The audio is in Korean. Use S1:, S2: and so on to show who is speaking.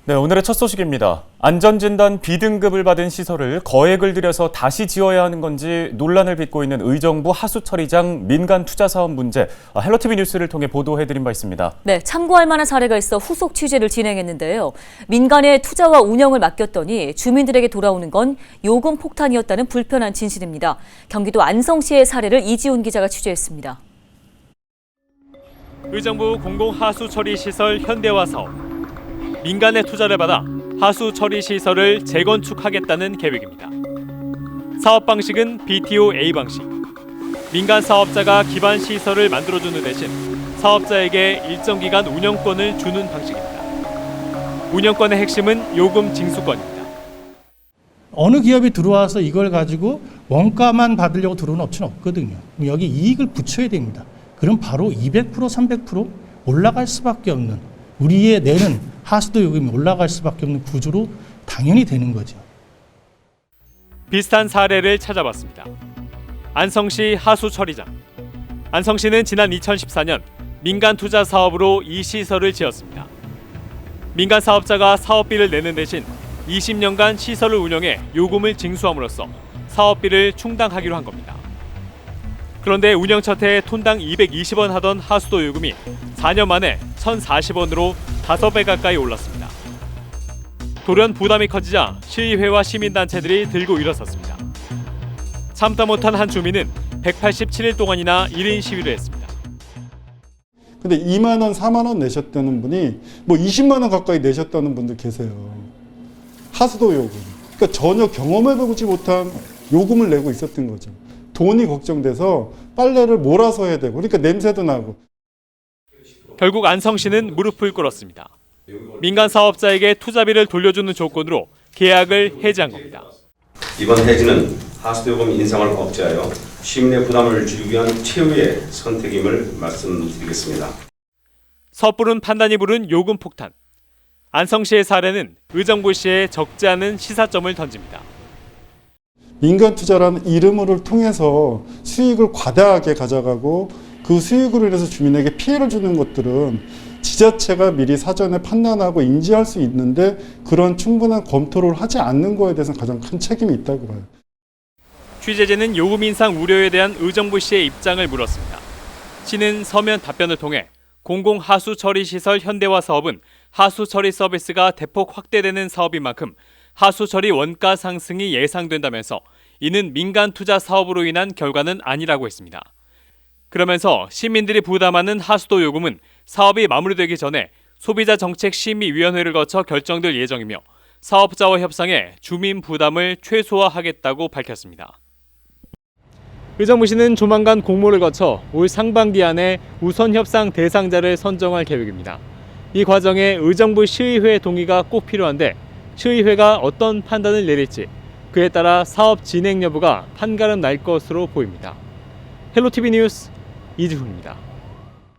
S1: 네, 오늘의 첫 소식입니다. 안전진단 B등급을 받은 시설을 거액을 들여서 다시 지어야 하는 건지 논란을 빚고 있는 의정부 하수처리장 민간 투자 사업 문제, 헬로티비 뉴스를 통해 보도해드린 바 있습니다.
S2: 네, 참고할 만한 사례가 있어 후속 취재를 진행했는데요. 민간의 투자와 운영을 맡겼더니 주민들에게 돌아오는 건 요금 폭탄이었다는 불편한 진실입니다. 경기도 안성시의 사례를 이지훈 기자가 취재했습니다.
S3: 의정부 공공하수처리시설 현대화 사업. 민간의 투자를 받아 하수처리시설을 재건축하겠다는 계획입니다. 사업 방식은 BTO-A 방식. 민간 사업자가 기반 시설을 만들어주는 대신 사업자에게 일정 기간 운영권을 주는 방식입니다. 운영권의 핵심은 요금 징수권입니다.
S4: 어느 기업이 들어와서 이걸 가지고 원가만 받으려고 들어오는 업체는 없거든요. 여기 이익을 붙여야 됩니다. 그럼 바로 200%, 300% 올라갈 수밖에 없는, 우리의 내는 하수도 요금이 올라갈 수밖에 없는 구조로 당연히 되는 거죠.
S3: 비슷한 사례를 찾아봤습니다. 안성시 하수처리장. 안성시는 지난 2014년 민간 투자 사업으로 이 시설을 지었습니다. 민간 사업자가 사업비를 내는 대신 20년간 시설을 운영해 요금을 징수함으로써 사업비를 충당하기로 한 겁니다. 그런데 운영 첫 해에 톤당 220원 하던 하수도 요금이 4년 만에 1,040원으로 5배 가까이 올랐습니다. 돌연 부담이 커지자 시의회와 시민단체들이 들고 일어섰습니다. 참다 못한 한 주민은 187일 동안이나 1인 시위를 했습니다.
S5: 근데 2만 원, 4만 원 내셨다는 분이 뭐 20만 원 가까이 내셨다는 분들 계세요. 하수도 요금. 그러니까 전혀 경험해보지 못한 요금을 내고 있었던 거죠. 돈이 걱정돼서 빨래를 몰아서 해야 되고, 그러니까 냄새도 나고.
S3: 결국 안성시는 무릎을 꿇었습니다. 민간 사업자에게 투자비를 돌려주는 조건으로 계약을 해지한 겁니다.
S6: 이번 해지는 하수도요금 인상을 억제하여 시민의 부담을 줄이기 위한 최후의 선택임을 말씀드리겠습니다.
S3: 섣부른 판단이 부른 요금 폭탄. 안성시의 사례는 의정부시에 적지 않은 시사점을 던집니다.
S5: 민간 투자라는 이름을 통해서 수익을 과다하게 가져가고 그 수익으로 인해서 주민에게 피해를 주는 것들은 지자체가 미리 사전에 판단하고 인지할 수 있는데 그런 충분한 검토를 하지 않는 거에 대해서는 가장 큰 책임이 있다고 봐요.
S3: 취재진은 요금 인상 우려에 대한 의정부시의 입장을 물었습니다. 시는 서면 답변을 통해 공공하수처리시설 현대화 사업은 하수처리 서비스가 대폭 확대되는 사업인 만큼 하수처리 원가 상승이 예상된다면서 이는 민간 투자 사업으로 인한 결과는 아니라고 했습니다. 그러면서 시민들이 부담하는 하수도 요금은 사업이 마무리되기 전에 소비자정책심의위원회를 거쳐 결정될 예정이며 사업자와 협상해 주민 부담을 최소화하겠다고 밝혔습니다. 의정부시는 조만간 공모를 거쳐 올 상반기 안에 우선 협상 대상자를 선정할 계획입니다. 이 과정에 의정부 시의회 동의가 꼭 필요한데 시의회가 어떤 판단을 내릴지 그에 따라 사업 진행 여부가 판가름 날 것으로 보입니다. 헬로티비 뉴스 이지훈입니다.